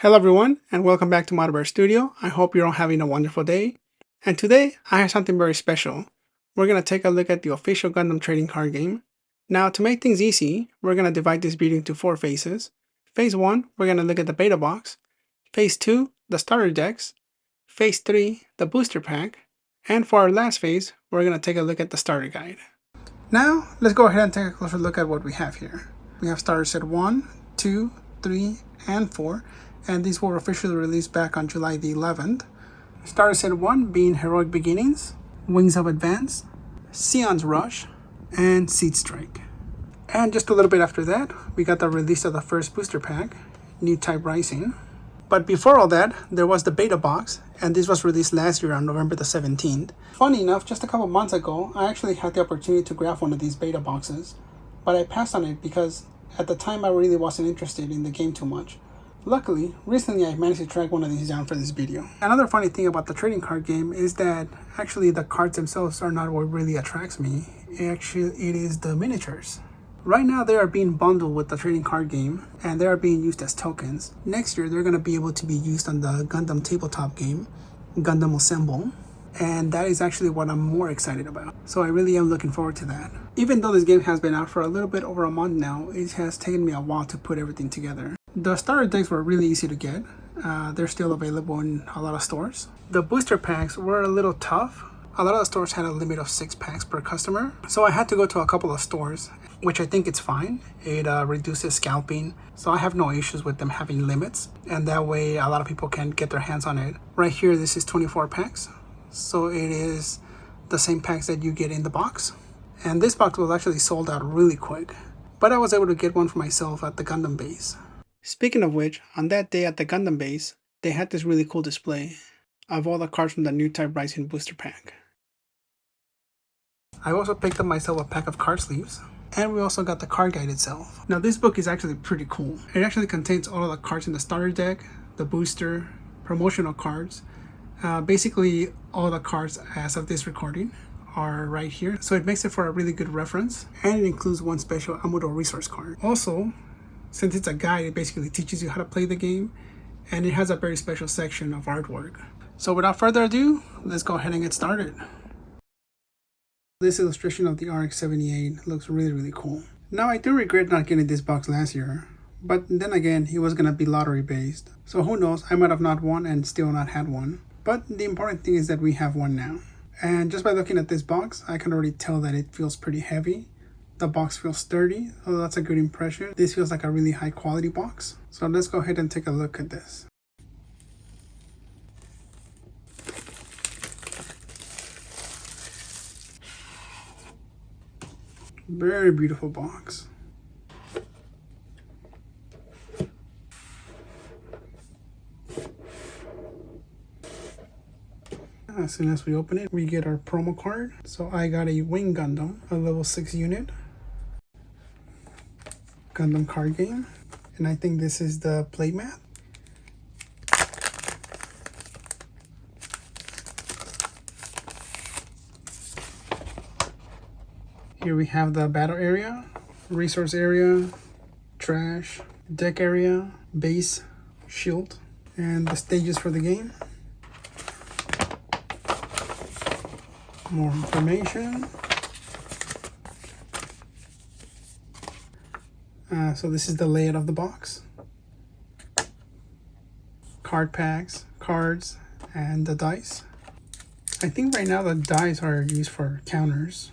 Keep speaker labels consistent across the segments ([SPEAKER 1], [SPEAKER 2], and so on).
[SPEAKER 1] Hello everyone, and welcome back to Bear Studio. I hope you're all having a wonderful day. And today, I have something very special. We're going to take a look at the official Gundam trading card game. Now, to make things easy, we're going to divide this video into 4 phases. Phase 1, we're going to look at the beta box. Phase 2, the starter decks. Phase 3, the booster pack. And for our last phase, we're going to take a look at the starter guide. Now, let's go ahead and take a closer look at what we have here. We have starter set 1, 2, 3, and 4. And these were officially released back on July the 11th. Starter Set 1 being Heroic Beginnings, Wings of Advance, Sion's Rush, and Seed Strike. And just a little bit after that, we got the release of the first booster pack, Newtype Rising. But before all that, there was the beta box, and this was released last year on November the 17th. Funny enough, just a couple months ago, I actually had the opportunity to grab one of these beta boxes, but I passed on it because at the time I really wasn't interested in the game too much. Luckily, recently I managed to track one of these down for this video. Another funny thing about the trading card game is that actually the cards themselves are not what really attracts me. It is the miniatures. Right now they are being bundled with the trading card game and they are being used as tokens. Next year they're going to be able to be used on the Gundam tabletop game, Gundam Assemble. And that is actually what I'm more excited about. So I really am looking forward to that. Even though this game has been out for a little bit over a month now, it has taken me a while to put everything together. The starter decks were really easy to get. They're still available in a lot of stores. The booster packs were a little tough. A lot of the stores had a limit of 6 packs per customer. So I had to go to a couple of stores, which I think it's fine. It reduces scalping. So I have no issues with them having limits. And that way a lot of people can get their hands on it. Right here, this is 24 packs. So it is the same packs that you get in the box. And this box was actually sold out really quick. But I was able to get one for myself at the Gundam base. Speaking of which, on that day at the Gundam base, they had this really cool display of all the cards from the Newtype Rising booster pack. I also picked up myself a pack of card sleeves, and we also got the card guide itself. Now this book is actually pretty cool. It actually contains all of the cards in the starter deck, the booster, promotional cards. Basically all the cards as of this recording are right here, so it makes it for a really good reference, and it includes one special Amuro resource card. Also, since it's a guide, it basically teaches you how to play the game, and it has a very special section of artwork. So without further ado, let's go ahead and get started. This illustration of the RX-78 looks really cool. Now I do regret not getting this box last year, but then again, it was gonna be lottery based. So who knows, I might have not won and still not had one. But the important thing is that we have one now. And just by looking at this box, I can already tell that it feels pretty heavy. The box feels sturdy, so that's a good impression. This feels like a really high quality box. So let's go ahead and take a look at this. Very beautiful box. As soon as we open it, we get our promo card. So I got a Wing Gundam, a level 6 unit. Gundam Card Game. And I think this is the playmat. Here we have the battle area, resource area, trash, deck area, base, shield, and the stages for the game. More information. So this is the layout of the box. Card packs, cards, and the dice. I think right now the dice are used for counters.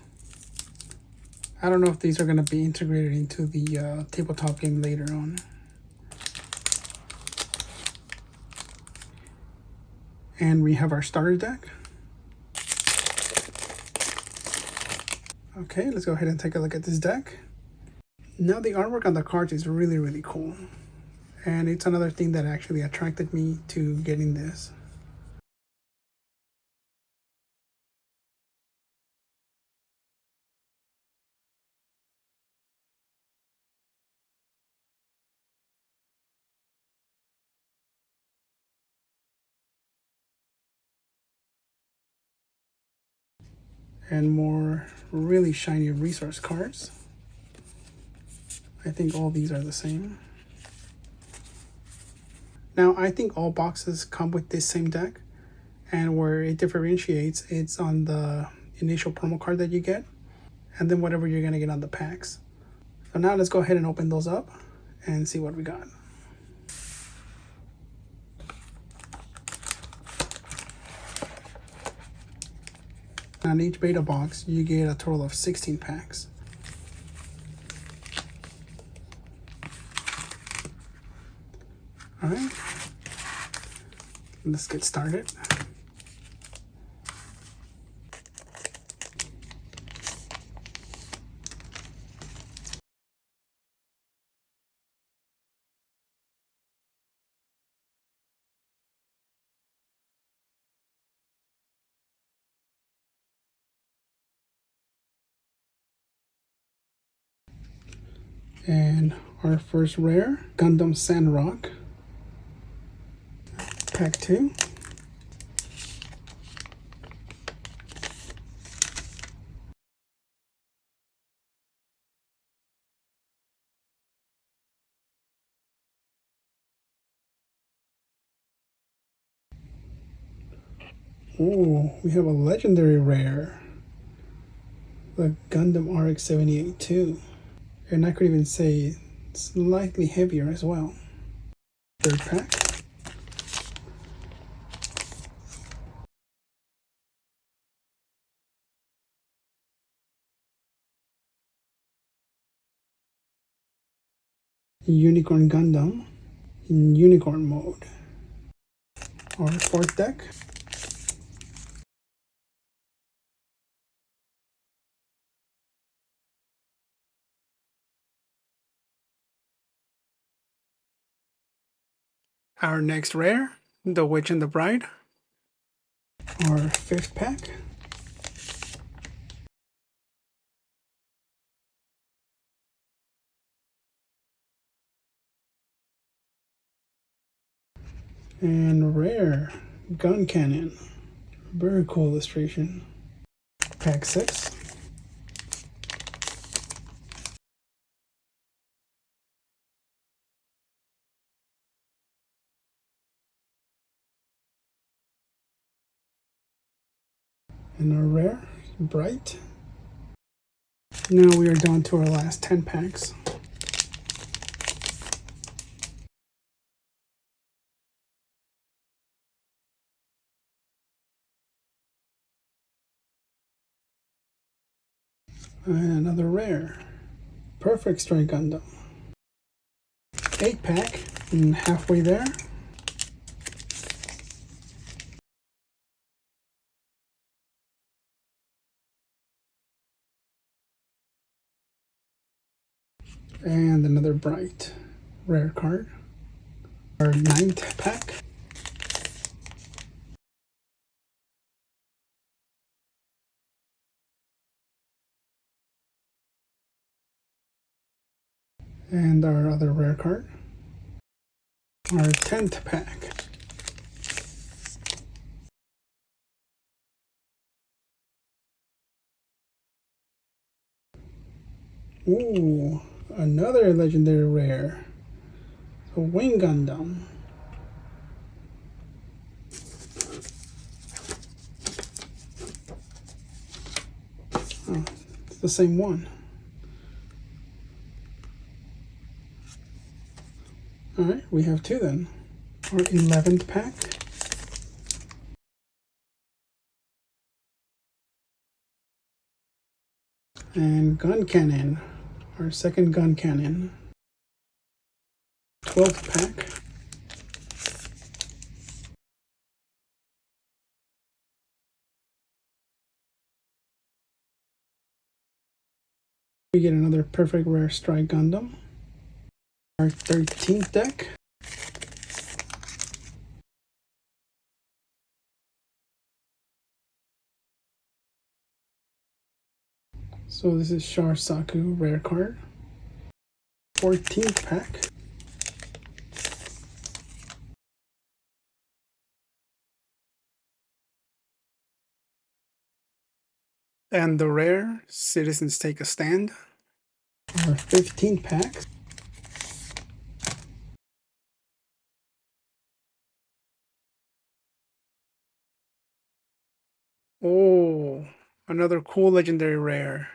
[SPEAKER 1] I don't know if these are going to be integrated into the tabletop game later on. And we have our starter deck. Okay, let's go ahead and take a look at this deck. Now the artwork on the cards is really cool. And it's another thing that actually attracted me to getting this. And more really shiny resource cards. I think all these are the same. Now, I think all boxes come with this same deck, and where it differentiates, it's on the initial promo card that you get, and then whatever you're gonna get on the packs. So now let's go ahead and open those up and see what we got. On each beta box, you get a total of 16 packs. All right, let's get started. And our first rare, Gundam Sandrock, pack 2. Ooh, we have a legendary rare, the Gundam RX-78-2. And I could even say slightly heavier as well. Third pack. Unicorn Gundam in Unicorn mode. Our fourth deck. Our next rare, The Witch and the Bride. Our fifth pack. And rare, Gun Cannon. Very cool illustration. Pack 6. And our rare, Bright. Now we are down to our last 10 packs. And another rare, Perfect Strike Gundam. 8 pack, and halfway there. And another Bright rare card. Our 9th pack. And our other rare card. Our 10th pack. Ooh, another legendary rare. A Wing Gundam. Oh, it's the same one. Alright, we have 2 then. Our 11th pack. And Gun Cannon. Our second Gun Cannon. 12th pack. We get another Perfect Rare Strike Gundam. Our 13th deck. So this is Char Saku rare card. 14th pack. And the rare Citizens Take a Stand. Our 15th pack. Oh, another cool legendary rare,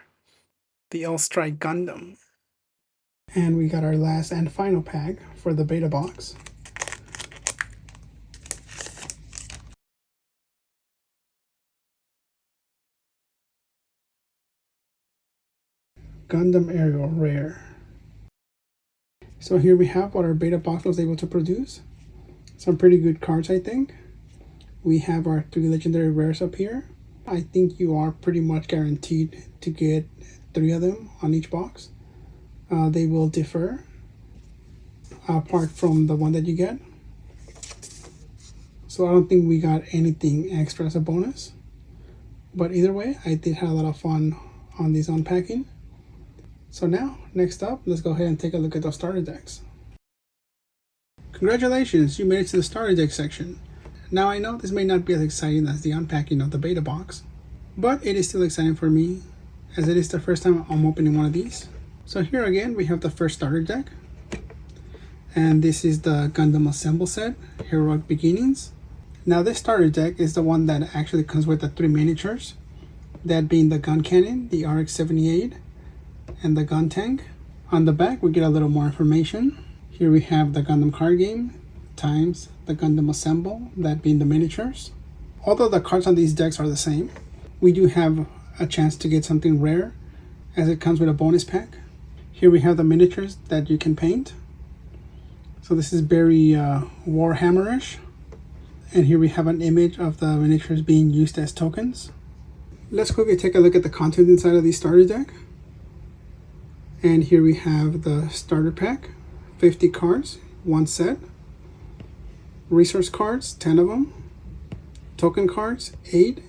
[SPEAKER 1] the L-Strike Gundam. And we got our last and final pack for the beta box. Gundam Aerial Rare. So here we have what our beta box was able to produce. Some pretty good cards, I think. We have our 3 legendary rares up here. I think you are pretty much guaranteed to get 3 of them on each box. They will differ apart from the one that you get. So I don't think we got anything extra as a bonus. But either way, I did have a lot of fun on these unpacking. So now, next up, let's go ahead and take a look at those starter decks. Congratulations, you made it to the starter deck section. Now I know this may not be as exciting as the unpacking of the beta box, but it is still exciting for me as it is the first time I'm opening one of these. So here again, we have the first starter deck. And this is the Gundam Assemble set, Heroic Beginnings. Now this starter deck is the one that actually comes with the 3 miniatures, that being the gun cannon, the RX-78, and the gun tank. On the back, we get a little more information. Here we have the Gundam Card Game times the Gundam Assemble, that being the miniatures. Although the cards on these decks are the same, we do have a chance to get something rare as it comes with a bonus pack. Here we have the miniatures that you can paint. So this is very Warhammer-ish. And here we have an image of the miniatures being used as tokens. Let's quickly take a look at the content inside of the starter deck. And here we have the starter pack, 50 cards, 1 set. Resource cards, 10 of them. Token cards, 8.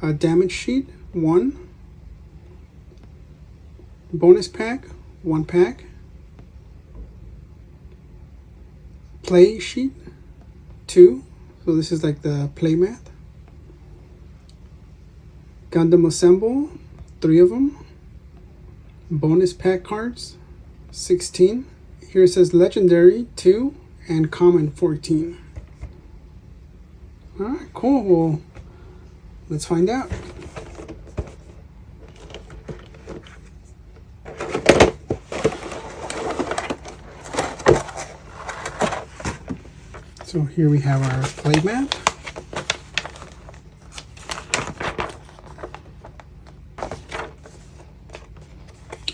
[SPEAKER 1] A damage sheet, 1. Bonus pack, 1 pack. Play sheet, 2. So this is like the playmat. Gundam Assemble, 3 of them. Bonus pack cards, 16. Here it says Legendary, 2. And Common, 14. Alright, cool. Well, let's find out. So here we have our playmat.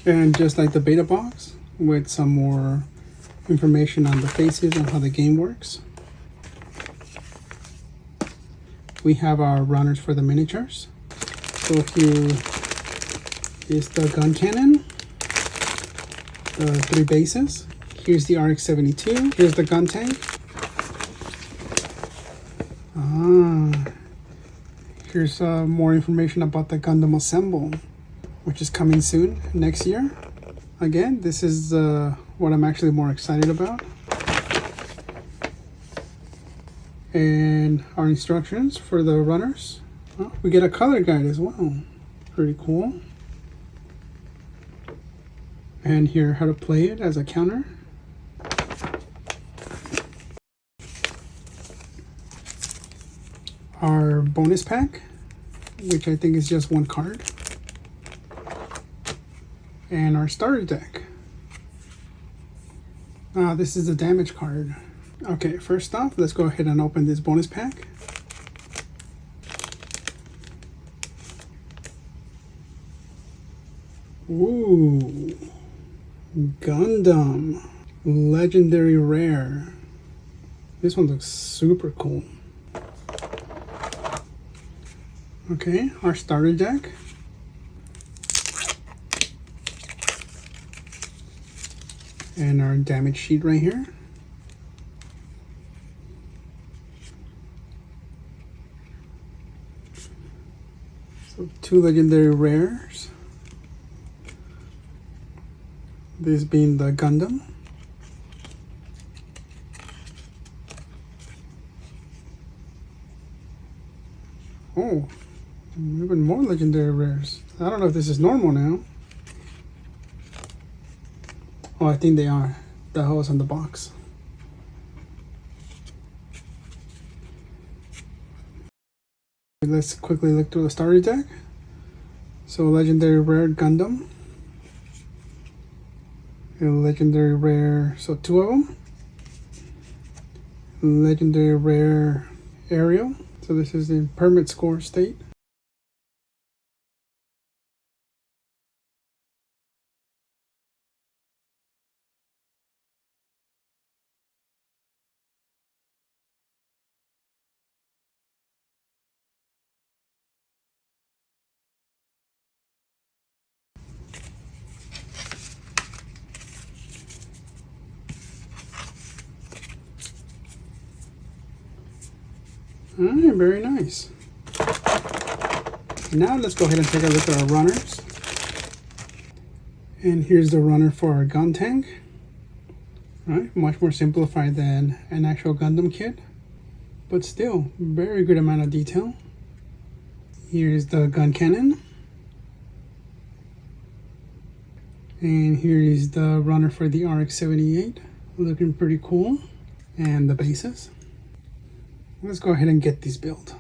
[SPEAKER 1] And just like the beta box, with some more information on the faces and how the game works. We have our runners for the miniatures. So here is the gun cannon, the 3 bases. Here's the RX-72. Here's the gun tank. Here's more information about the Gundam Assemble, which is coming soon next year. Again, this is what I'm actually more excited about. And our instructions for the runners. Oh, we get a color guide as well. Pretty cool. And here, how to play it as a counter. Our bonus pack, which I think is just 1 card. And our starter deck. This is the damage card. Okay, first off, let's go ahead and open this bonus pack. Ooh, Gundam Legendary Rare. This one looks super cool. Okay, our starter deck. And our damage sheet right here. So 2 legendary rares. This being the Gundam. Oh, even more legendary rares. I don't know if this is normal now. Oh, I think they are. The hose on the box. let's quickly look through the starter deck. So legendary rare Gundam. And legendary rare, so 2 of them. Legendary rare Ariel. So this is in permit score state. Alright, very nice. Now let's go ahead and take a look at our runners. And here's the runner for our gun tank. Right, much more simplified than an actual Gundam kit, but still very good amount of detail. Here's the gun cannon. And here is the runner for the RX-78, looking pretty cool. And the bases. Let's go ahead and get these built.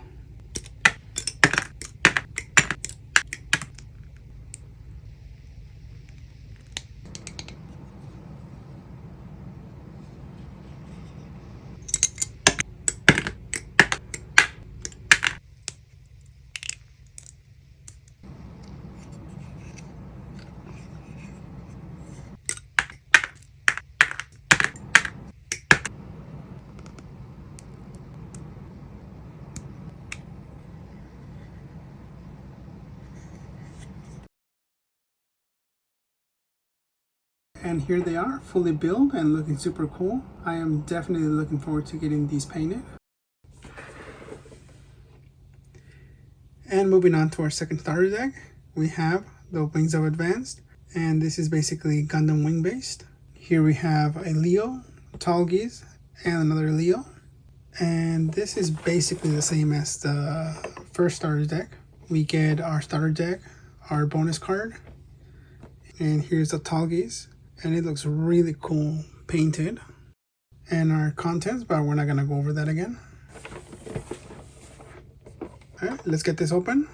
[SPEAKER 1] And here they are, fully built and looking super cool. I am definitely looking forward to getting these painted. And moving on to our second starter deck, we have the Wings of Advanced. And this is basically Gundam Wing based. Here we have a Leo, Talgis, and another Leo. And this is basically the same as the first starter deck. We get our starter deck, our bonus card, and here's the Talgis. And it looks really cool painted. And our contents, but we're not gonna go over that again. All right, let's get this open.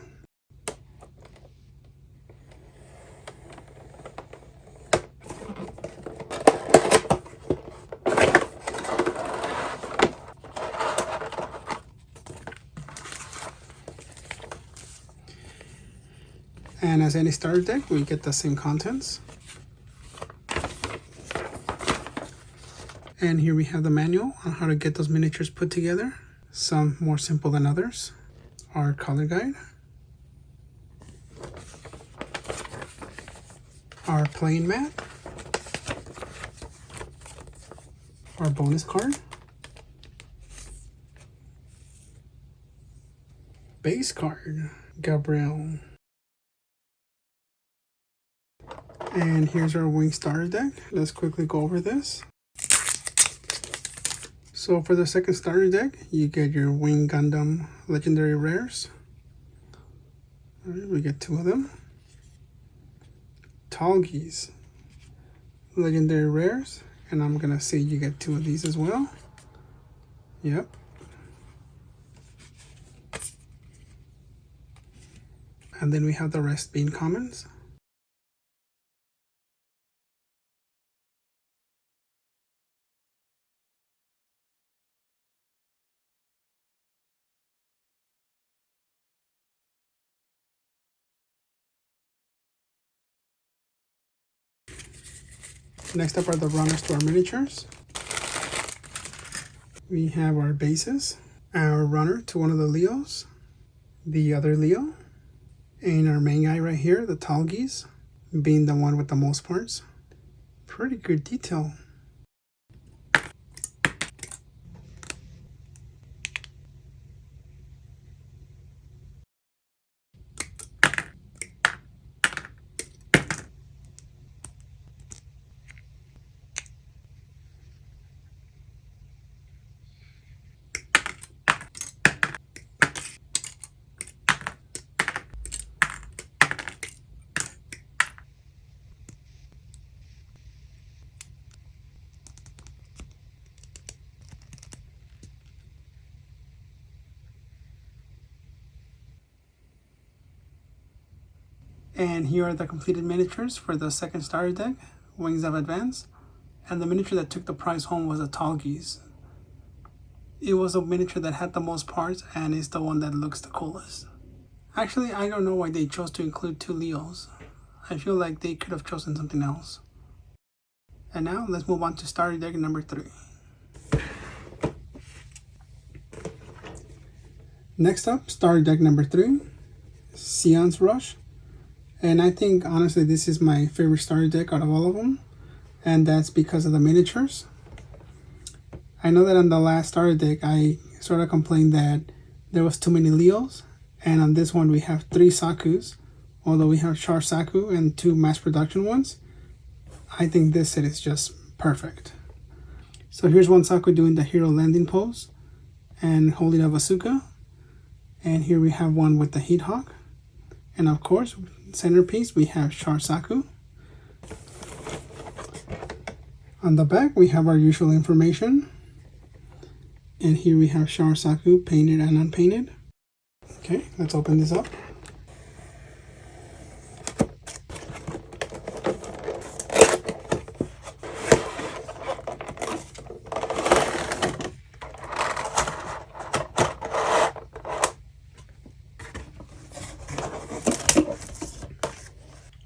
[SPEAKER 1] And as any starter deck, we get the same contents. And here we have the manual on how to get those miniatures put together. Some more simple than others. Our color guide. Our playing mat. Our bonus card. Base card, Gabriel. And here's our wing starter deck. Let's quickly go over this. So for the second starter deck, you get your Wing Gundam Legendary Rares. All right, we get 2 of them. Talgis Legendary Rares, and I'm gonna say you get 2 of these as well. Yep. And then we have the rest being commons. Next up are the runners to our miniatures. We have our bases, our runner to one of the Leos, the other Leo, and our main guy right here, the Talgis, being the one with the most parts. Pretty good detail. And here are the completed miniatures for the second starter deck, Wings of Advance. And the miniature that took the prize home was a Tall Geese. It was a miniature that had the most parts and is the one that looks the coolest. Actually, I don't know why they chose to include 2 Leos. I feel like they could have chosen something else. And now let's move on to starter deck number 3. Next up, starter deck number 3, Sion's Rush. And I think honestly this is my favorite starter deck out of all of them. And that's because of the miniatures. I know that on the last starter deck I sort of complained that there was too many Leos. And on this one we have 3 Sakus. Although we have Char Saku and 2 mass production ones. I think this set is just perfect. So here's one Saku doing the hero landing pose and holding a bazooka. And here we have one with the Heat Hawk. And of course, centerpiece, we have Char Saku. On the back, we have our usual information. And here we have Char Saku, painted and unpainted. Okay, let's open this up.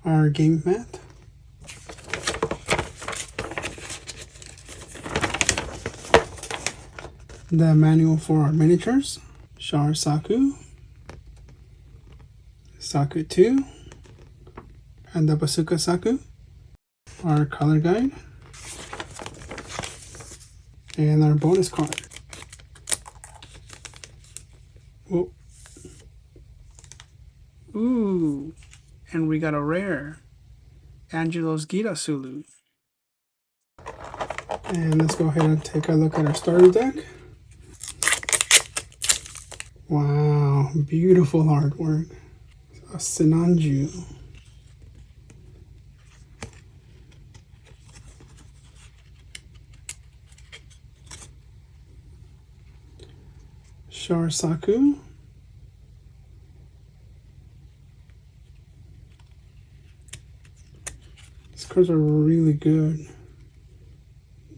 [SPEAKER 1] Our game mat. The manual for our miniatures. Char Saku. Saku 2. And the Bazooka Saku. Our color guide. And our bonus card. Whoa. Ooh. And we got a rare, Angelo's Gita Sulu. And let's go ahead and take a look at our starter deck. Wow, beautiful artwork. A Sinanju. Char Saku. These cards are really good.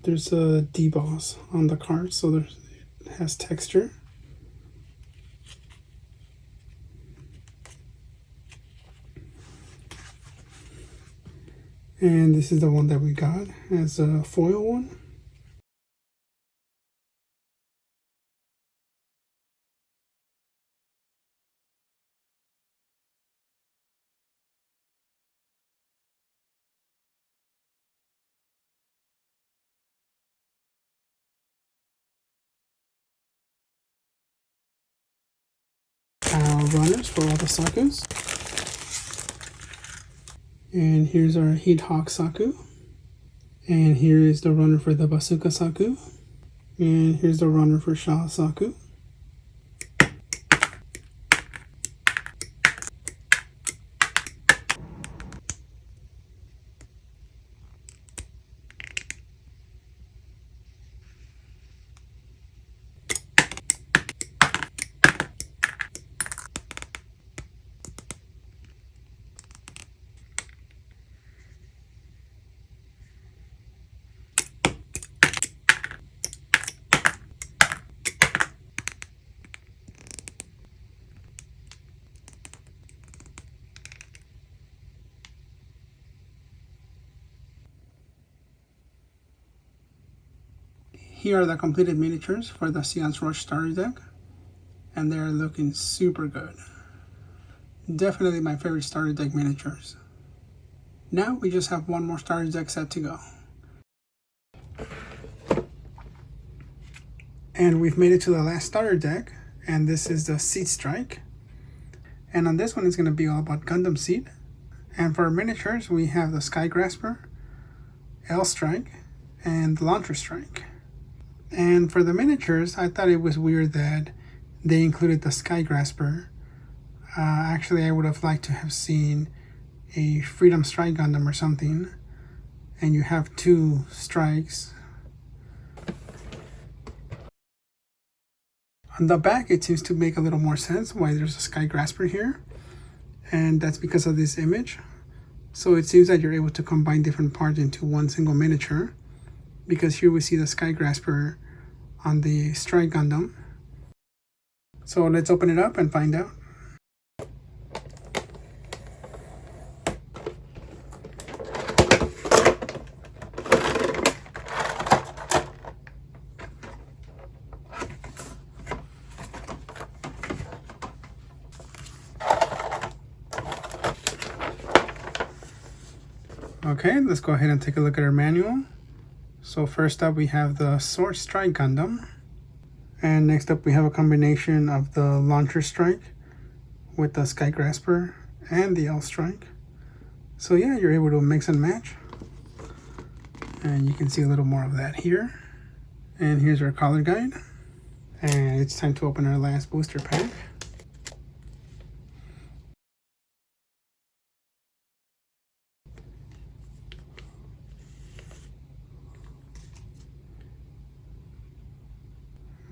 [SPEAKER 1] There's a deboss on the card, so it has texture. And this is the one that we got as a foil one. Our runners for all the Sakus. And here's our Heat Hawk Saku. And here is the runner for the Bazooka Saku. And here's the runner for Shah Saku. Here are the completed miniatures for the Sion's Rush starter deck, and they're looking super good. Definitely my favorite starter deck miniatures. Now we just have one more starter deck set to go. And we've made it to the last starter deck, and this is the Seed Strike. And on this one it's going to be all about Gundam Seed. And for our miniatures we have the Sky Grasper, L Strike, and the Launcher Strike. And for the miniatures, I thought it was weird that they included the Sky Grasper. Actually, I would have liked to have seen a Freedom Strike Gundam or something. And you have 2 strikes. On the back, it seems to make a little more sense why there's a Sky Grasper here. and that's because of this image. So it seems that you're able to combine different parts into one single miniature, because here we see the Sky Grasper on the Strike Gundam. So let's open it up and find out. Okay, let's go ahead and take a look at our manual. So first up we have the Sword Strike Gundam, and next up we have a combination of the Launcher Strike with the Sky Grasper and the L Strike. So yeah, you're able to mix and match, and you can see a little more of that here. And here's our color guide, and it's time to open our last booster pack.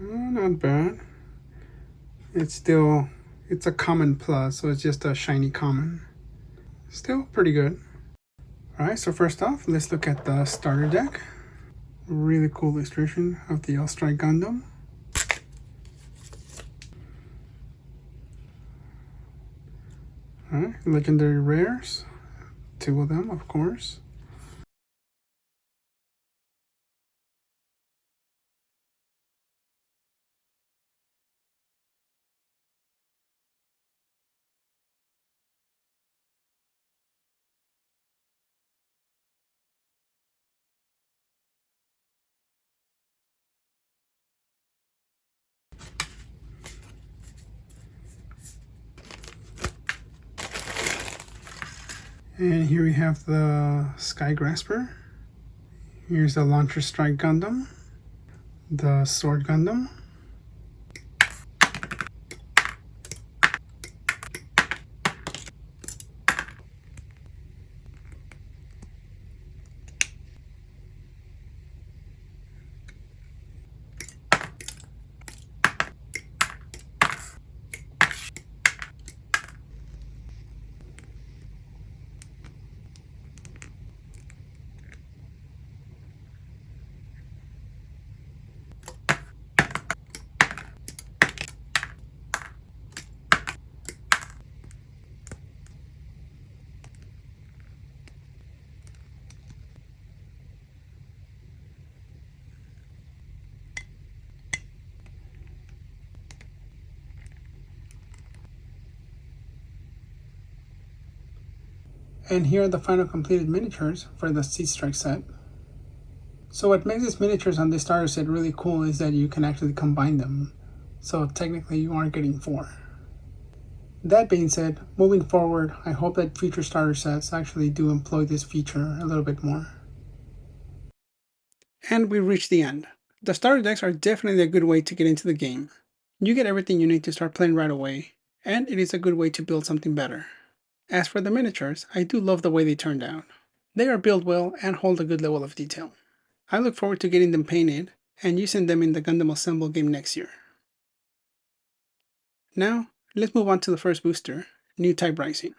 [SPEAKER 1] Not bad. It's a common plus, so it's just a shiny common. Still pretty good. Alright, so first off, let's look at the starter deck. Really cool illustration of the L Strike Gundam. Alright, legendary rares. 2 of them, of course. And here we have the Sky Grasper. Here's the Launcher Strike Gundam, the Sword Gundam, and here are the final completed miniatures for the Seed Strike set. So what makes these miniatures on this starter set really cool is that you can actually combine them. So technically you are getting 4. That being said, moving forward, I hope that future starter sets actually do employ this feature a little bit more. And we reached the end. The starter decks are definitely a good way to get into the game. You get everything you need to start playing right away, and it is a good way to build something better. As for the miniatures, I do love the way they turned out. They are built well and hold a good level of detail. I look forward to getting them painted and using them in the Gundam Assemble game next year. Now, let's move on to the first booster, Newtype Rising.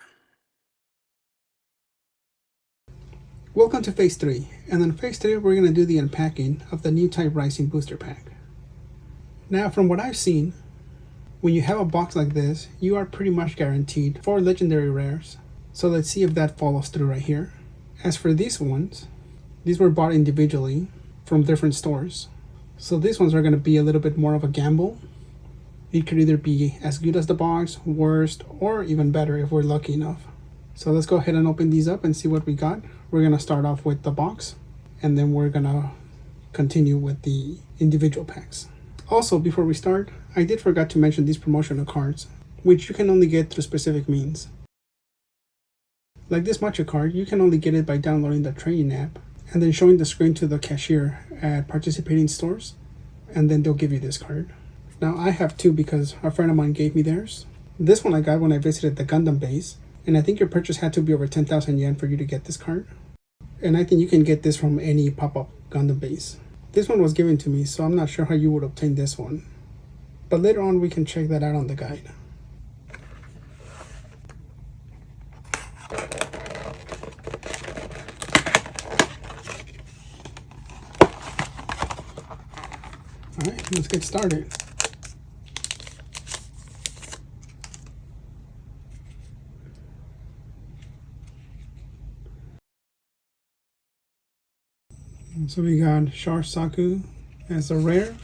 [SPEAKER 1] Welcome to Phase 3, and in Phase 3 we're going to do the unpacking of the Newtype Rising booster pack. Now, from what I've seen, when you have a box like this, you are pretty much guaranteed 4 legendary rares. So let's see if that follows through right here. As for these ones, these were bought individually from different stores. So these ones are going to be a little bit more of a gamble. It could either be as good as the box, worst, or even better if we're lucky enough. So let's go ahead and open these up and see what we got. We're going to start off with the box, and then we're going to continue with the individual packs. Also, before we start, I did forget to mention these promotional cards, which you can only get through specific means. Like this matcha card, you can only get it by downloading the training app and then showing the screen to the cashier at participating stores, and then they'll give you this card. Now I have 2 because a friend of mine gave me theirs. This one I got when I visited the Gundam base, and I think your purchase had to be over 10,000 yen for you to get this card. And I think you can get this from any pop-up Gundam base. This one was given to me, so I'm not sure how you would obtain this one. But later on we can check that out on the guide. Alright, let's get started. So we got Sharsaku as a rare.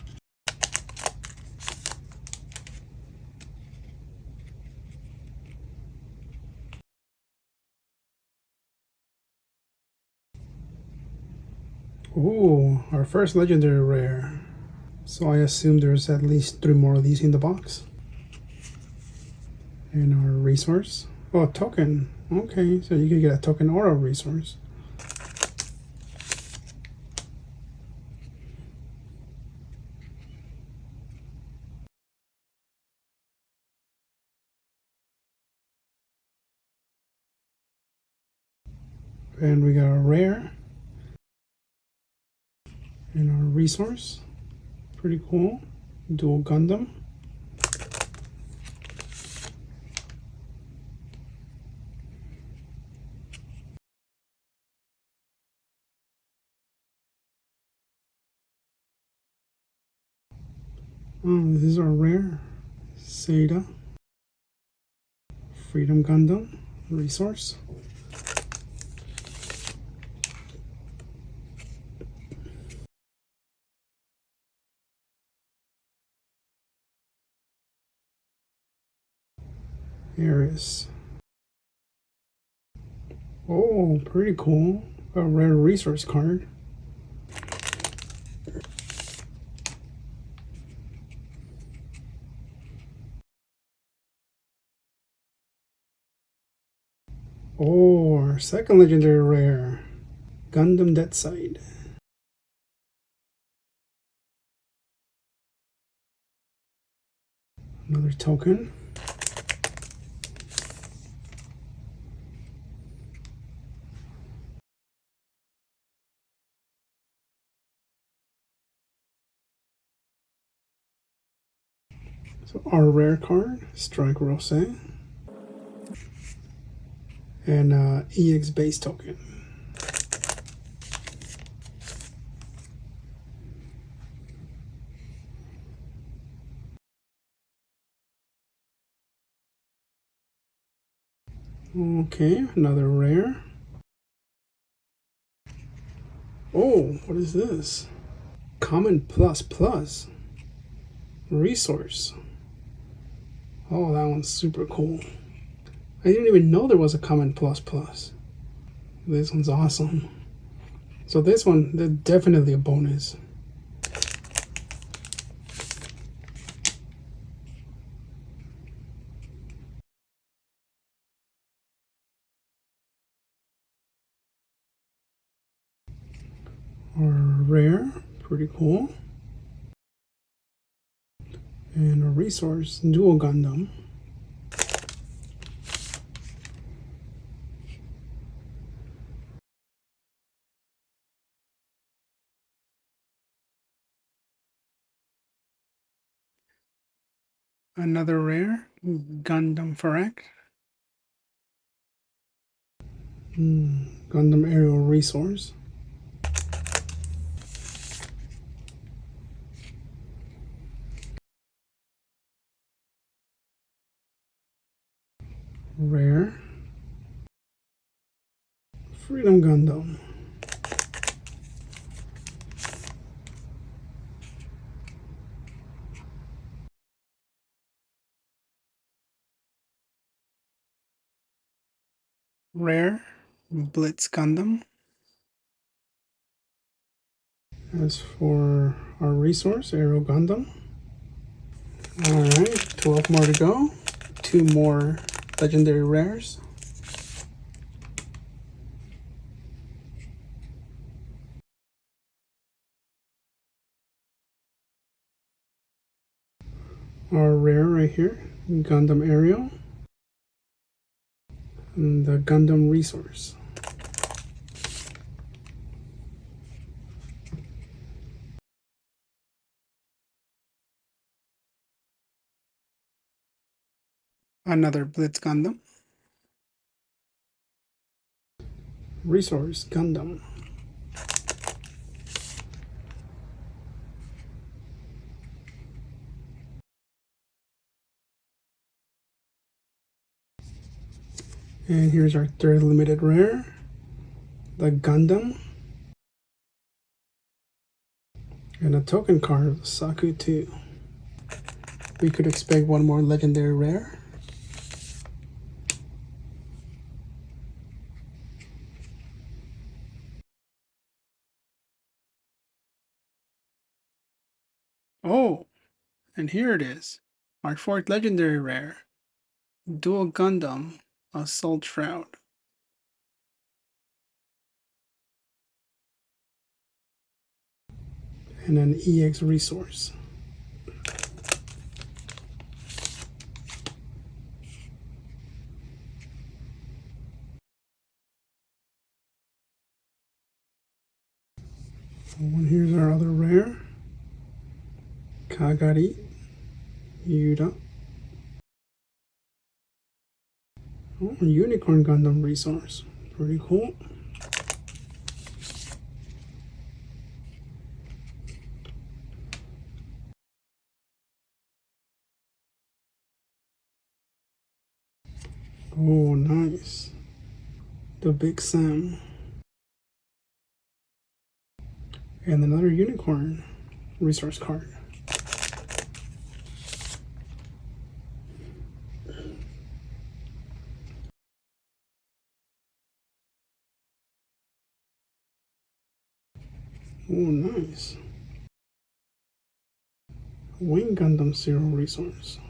[SPEAKER 1] Ooh, our first legendary rare. So I assume there's at least 3 more of these in the box. And our resource. Oh, token. Okay, so you can get a token or a resource. And we got a rare. And our resource. Pretty cool. Dual Gundam. Oh, this is our rare. Seda. Freedom Gundam. Resource. Ares. Oh, pretty cool. A rare resource card. Oh, our second legendary rare. Gundam Dead Side. Another token. So our rare card, Strike Rose. And EX base token. Okay, another rare. Oh, what is this? Common Plus Plus. Resource. Oh, that one's super cool. I didn't even know there was a Common Plus Plus. This one's awesome. So this one, they're definitely a bonus. Or rare, pretty cool. And a resource, Dual Gundam. Another rare, Gundam Farrak. Gundam Aerial Resource. Rare. Freedom Gundam. Rare. Blitz Gundam. As for our resource, Aero Gundam. Alright, 12 more to go. 2 more legendary rares. Our rare right here, Gundam Aerial. And the Gundam Resource. Another Blitz Gundam. Resource Gundam. And here's our third limited rare, the Gundam. And a token card of the Saku 2. We could expect one more legendary rare. Oh, and here it is. Our fourth legendary rare. Dual Gundam Assault Shroud. And an EX resource. And here's our other rare, Kagari Yuda. Oh, Unicorn Gundam resource. Pretty cool. Oh, nice. The Big Sam. And another Unicorn resource card. Oh, nice. Wing Gundam Zero resource.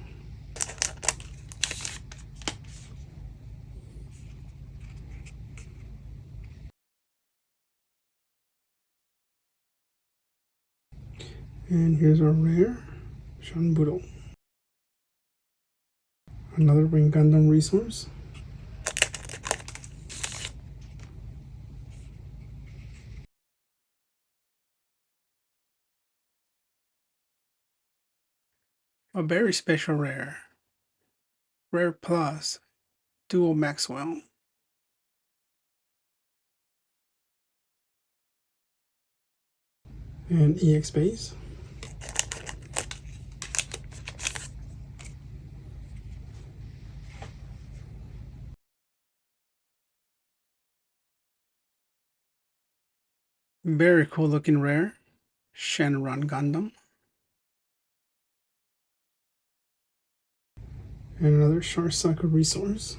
[SPEAKER 1] And here's our rare, Shanburo. Another Wing Gundam resource. A very special rare, Rare Plus, Dual Maxwell. And EX base. Very cool looking rare, Shenron Gundam. And another Sharsaka resource.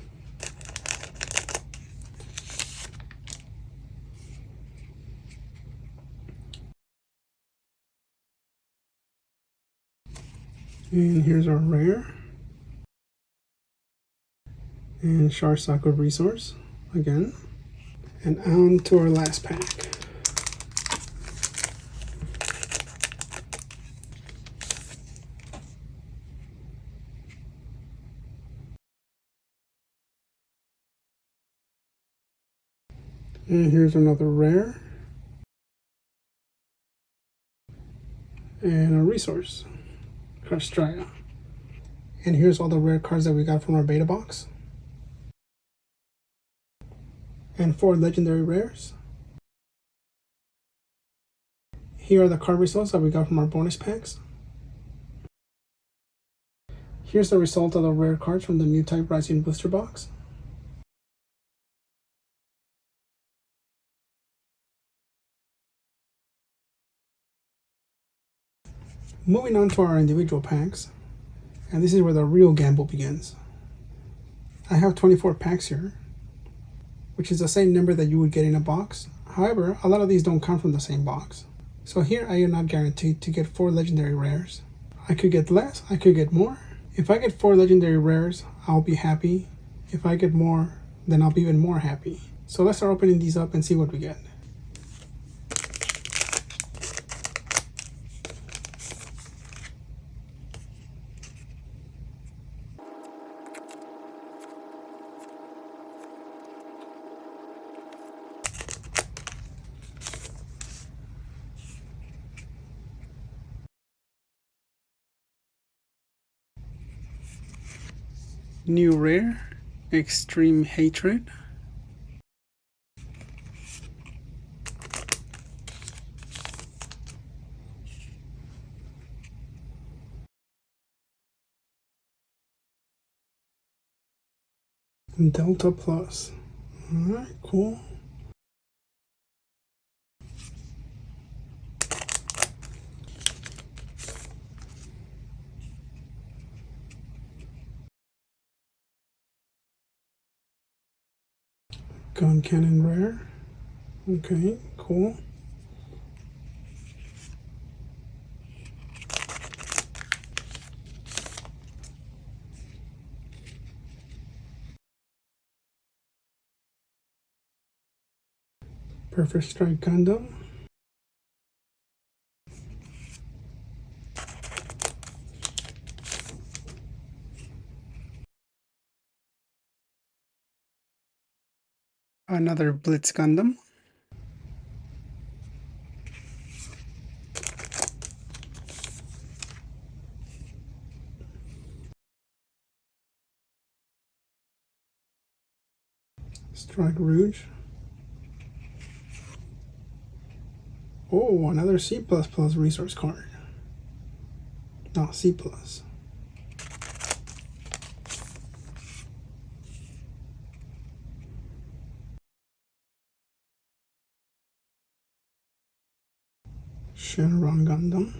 [SPEAKER 1] And here's our rare. And Sharsaka resource again. And on to our last pack. And here's another rare. And a resource, Castraya. And here's all the rare cards that we got from our beta box. And 4 legendary rares. Here are the card results that we got from our bonus packs. Here's the result of the rare cards from the Newtype Rising booster box. Moving on to our individual packs, and this is where the real gamble begins. I have 24 packs here, which is the same number that you would get in a box. However, a lot of these don't come from the same box. So here I am not guaranteed to get 4 legendary rares. I could get less, I could get more. If I get 4 legendary rares, I'll be happy. If I get more, then I'll be even more happy. So let's start opening these up and see what we get. New rare, Extreme Hatred. Delta Plus. Alright, cool. Gun Cannon Rare. Okay, cool. Perfect Strike Gundam. Another Blitz Gundam. Strike Rouge. Oh, another C++ resource card. No, C+. Shenron Gundam.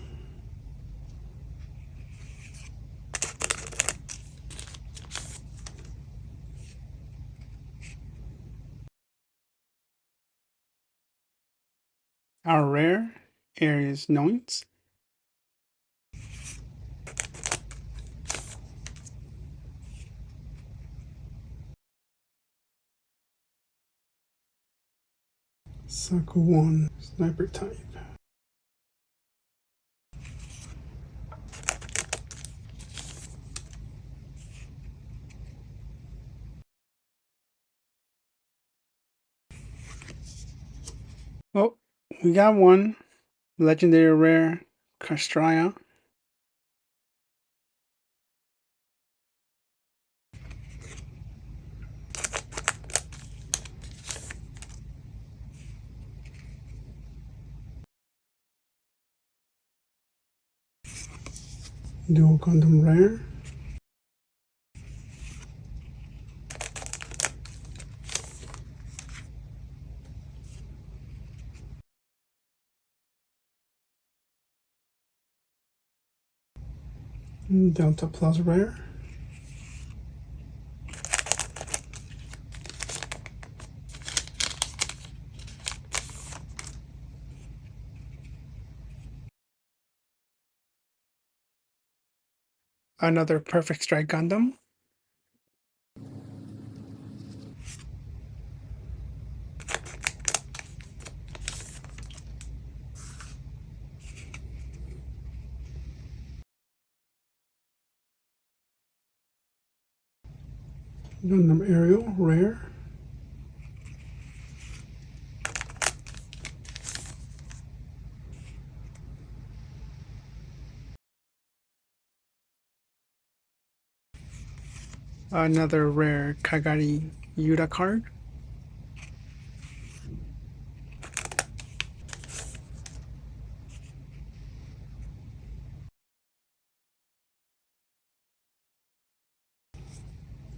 [SPEAKER 1] Our rare is Noins. Saku 1 Sniper Type. Oh, we got one. Legendary Rare Castraya. Dual Gundam Rare. Delta Plus Rare. Another Perfect Strike Gundam. Gundam Aerial Rare. Another rare Kagari Yuta card.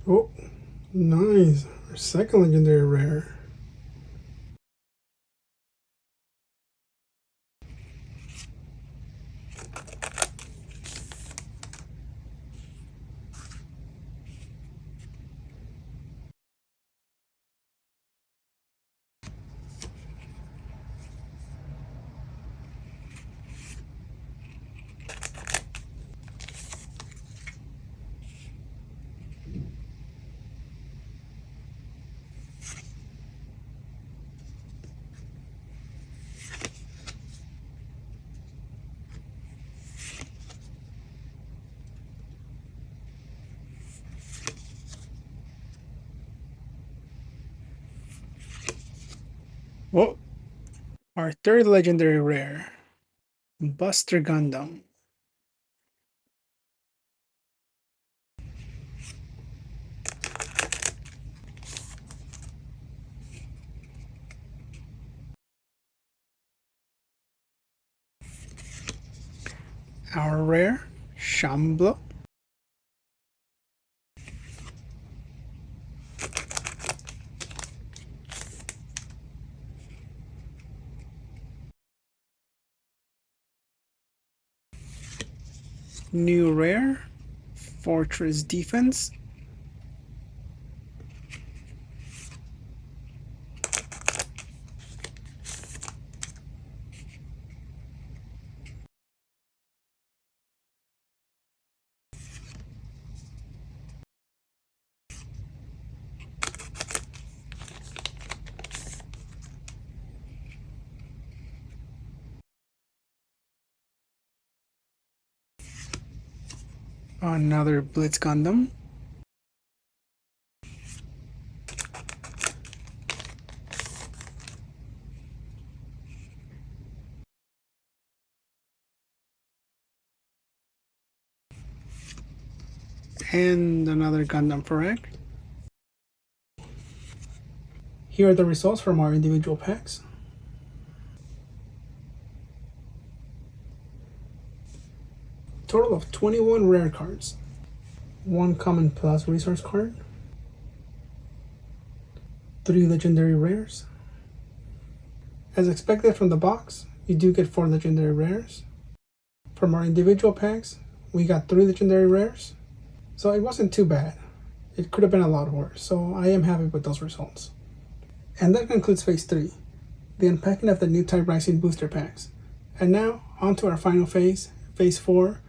[SPEAKER 1] Oh, nice. Our second legendary rare. Oh, our third legendary rare. Buster Gundam. Our rare Shambla. New rare, Fortress Defense. Another Blitz Gundam. And another Gundam Farag. Here are the results from our individual packs. Total of 21 rare cards. 1 common plus resource card. 3 legendary rares. As expected from the box, you do get 4 legendary rares. From our individual packs, we got 3 legendary rares. So it wasn't too bad. It could have been a lot worse, so I am happy with those results. And that concludes Phase 3, the unpacking of the Newtype Rising booster packs. And now, on to our final phase, Phase 4,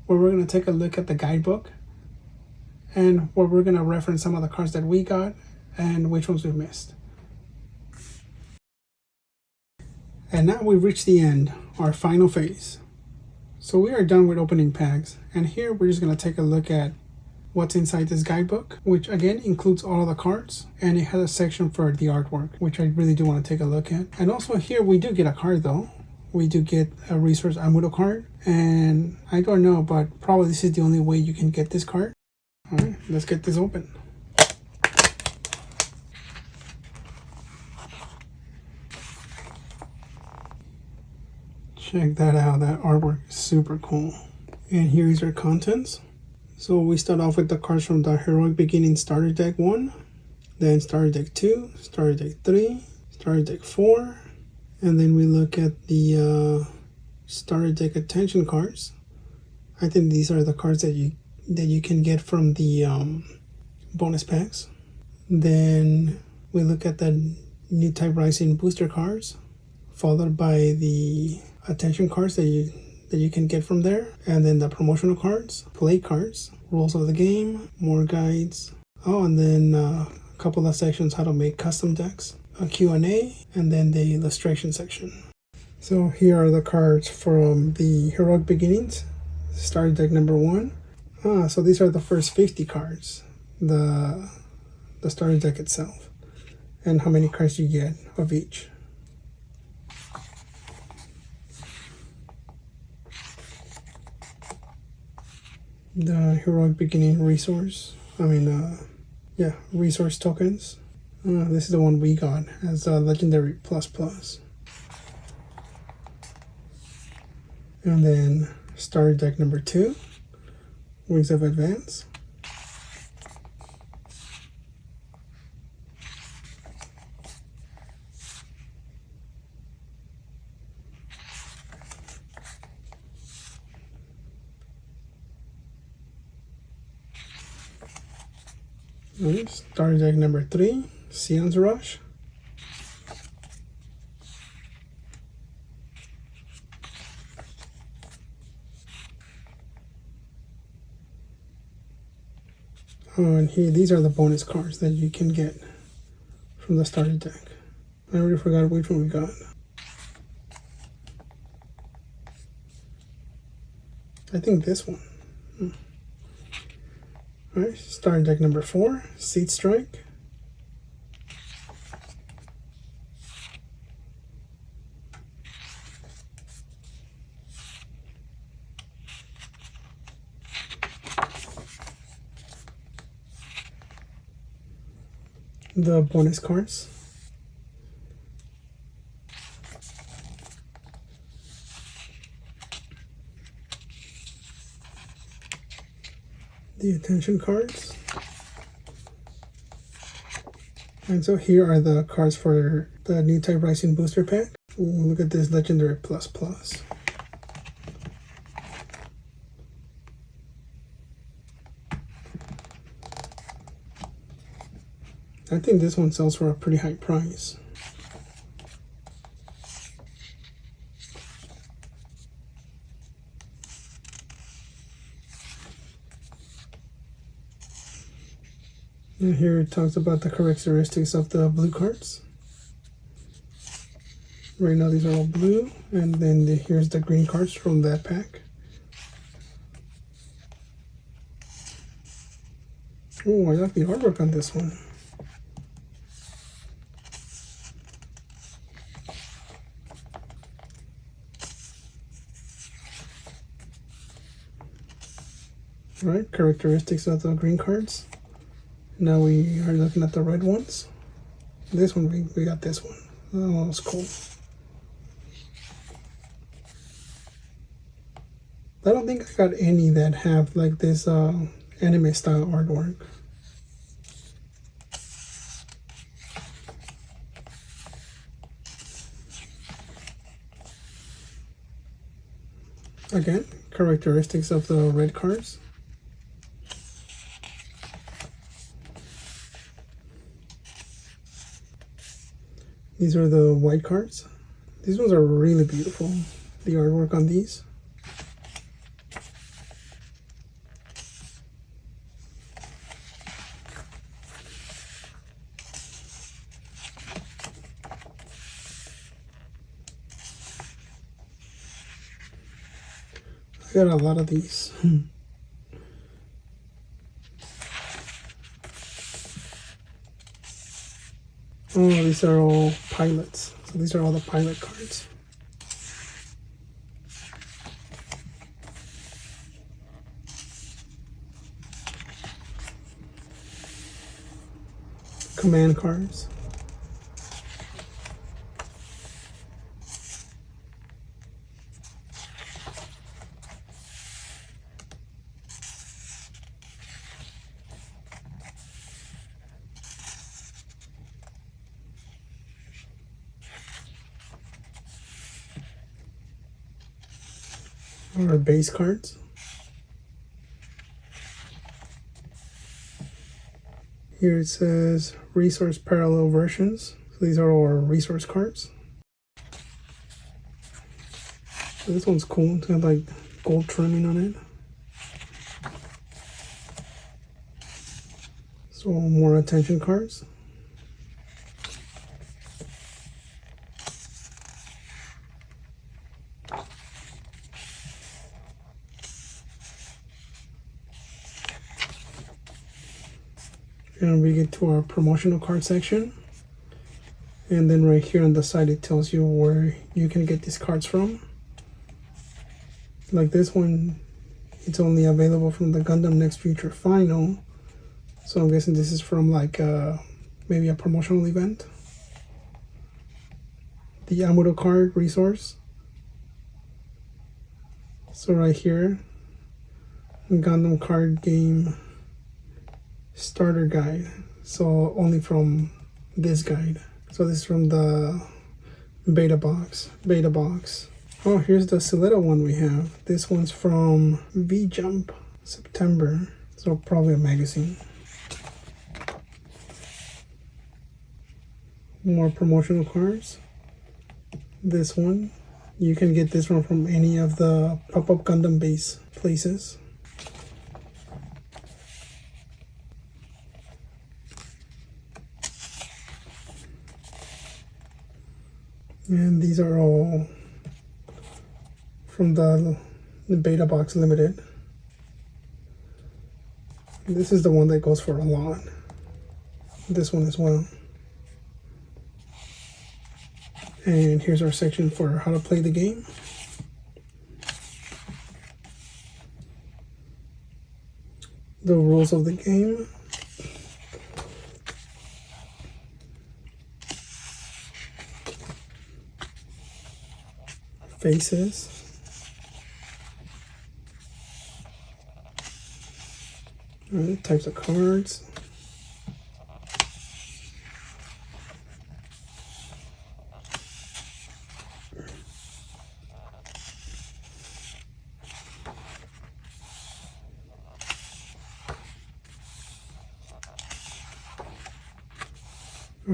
[SPEAKER 1] where we're going to take a look at the guidebook and where we're going to reference some of the cards that we got and which ones we missed. And now we've reached the end, our final phase. So we are done with opening packs, and here we're just going to take a look at what's inside this guidebook, which again includes all of the cards, and it has a section for the artwork, which I really do want to take a look at. And also here we do get a card though. We do get a Resource Amudo card, and I don't know, but probably this is the only way you can get this card. Alright, let's get this open. Check that out, that artwork is super cool. And here is our contents. So we start off with the cards from the Heroic Beginning Starter Deck 1, then Starter Deck 2, Starter Deck 3, Starter Deck 4, and then we look at the Starter Deck Attention cards. I think these are the cards that you can get from the bonus packs. Then we look at the Newtype Rising booster cards, followed by the Attention cards that you can get from there, and then the promotional cards, play cards, rules of the game, more guides, and then a couple of sections how to make custom decks, a Q&A, and then the illustration section. So here are the cards from the Heroic Beginnings Starter Deck number 1. So these are the first 50 cards, the starter deck itself, and how many cards you get of each. The Heroic Beginning resource tokens. This is the one we got as a Legendary ++. And then Starter Deck number 2, Wings of Advance. Starter Deck number 3, Sion's Rush. And here, these are the bonus cards that you can get from the starter deck. I already forgot which one we got. I think this one. Alright, starter deck number 4, Seed Strike. The bonus cards. The attention cards. And so here are the cards for the Newtype Rising booster pack. Look at this Legendary ++. I think this one sells for a pretty high price. And here it talks about the characteristics of the blue cards. Right now these are all blue, and then here's the green cards from that pack. Oh, I like the artwork on this one. Right, characteristics of the green cards. Now we are looking at the red ones. This one, we got this one. Oh, that's cool. I don't think I got any that have like this anime style artwork. Again, characteristics of the red cards. These are the white cards. These ones are really beautiful. The artwork on these. I got a lot of these. Oh, these are all pilots. So these are all the pilot cards. Command cards. Or base cards. Here it says resource parallel versions. So these are our resource cards. So this one's cool. It's got like gold trimming on it. So more attention cards. And we get to our promotional card section. And then right here on the side, it tells you where you can get these cards from. Like this one, it's only available from the Gundam Next Future Final. So I'm guessing this is from like maybe a promotional event. The Amuro card resource. So right here, Gundam Card Game starter guide. So only from this guide. So this is from the beta box. Oh, here's the Siletta one we have. This one's from V-Jump, September. So probably a magazine. More promotional cards. This one, you can get this one from any of the pop-up Gundam base places. And these are all from the beta box limited. This is the one that goes for a lot. This one as well. And here's our section for how to play the game. The rules of the game. Faces. Alright, types of cards.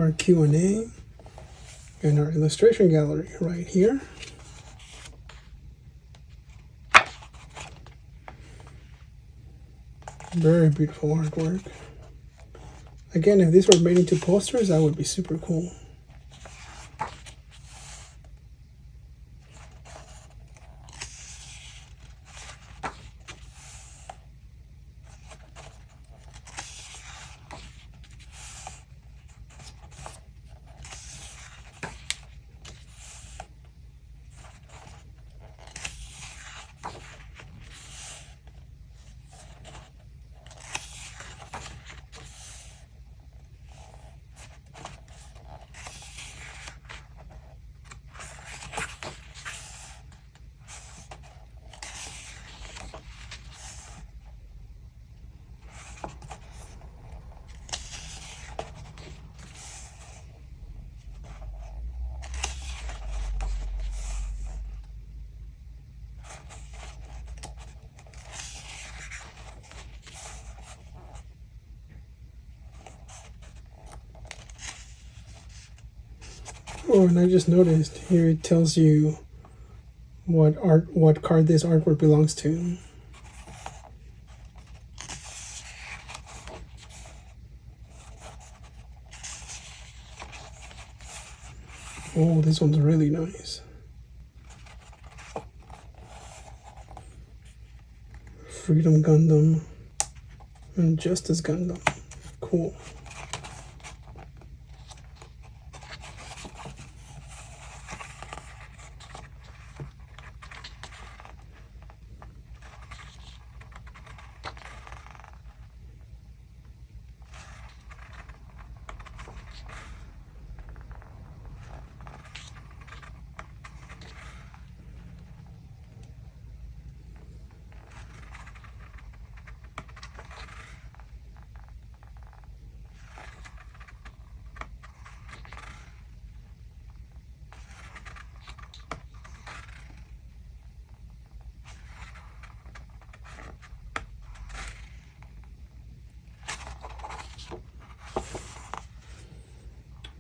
[SPEAKER 1] our Q&A, and our illustration gallery right here. Very beautiful artwork. Again, if these were made into posters, that would be super cool. Oh, and I just noticed here it tells you what card this artwork belongs to. Oh, this one's really nice. Freedom Gundam and Justice Gundam. Cool.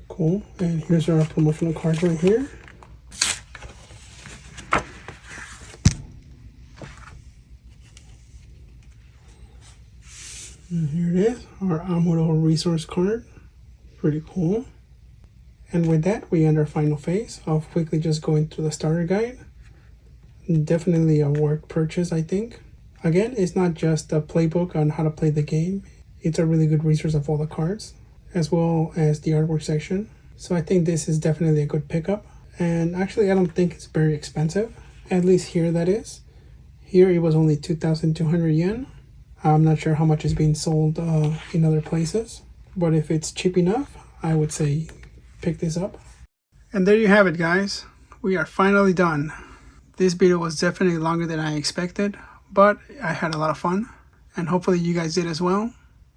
[SPEAKER 1] Cool. And here's our promotional card right here. And here it is, our Amuro resource card. Pretty cool. And with that, we end our final phase of quickly just going through the starter guide. Definitely a worth purchase, I think. Again, it's not just a playbook on how to play the game. It's a really good resource of all the cards, as well as the artwork section. So I think this is definitely a good pickup. And actually, I don't think it's very expensive. At least here, that is. Here, it was only 2,200 yen. I'm not sure how much is being sold in other places. But if it's cheap enough, I would say pick this up. And there you have it, guys. We are finally done. This video was definitely longer than I expected, but I had a lot of fun. And hopefully you guys did as well.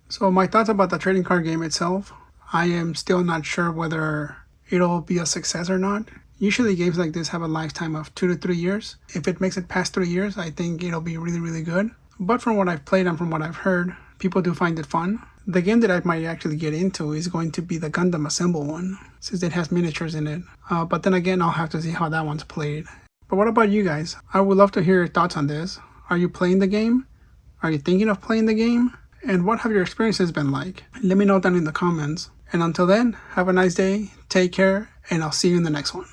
[SPEAKER 1] So my thoughts about the trading card game itself. I am still not sure whether it'll be a success or not. Usually games like this have a lifetime of 2 to 3 years. If it makes it past 3 years, I think it'll be really, really good. But from what I've played and from what I've heard, people do find it fun. The game that I might actually get into is going to be the Gundam Assemble one, since it has miniatures in it. But then again, I'll have to see how that one's played. But what about you guys? I would love to hear your thoughts on this. Are you playing the game? Are you thinking of playing the game? And what have your experiences been like? Let me know down in the comments. And until then, have a nice day, take care, and I'll see you in the next one.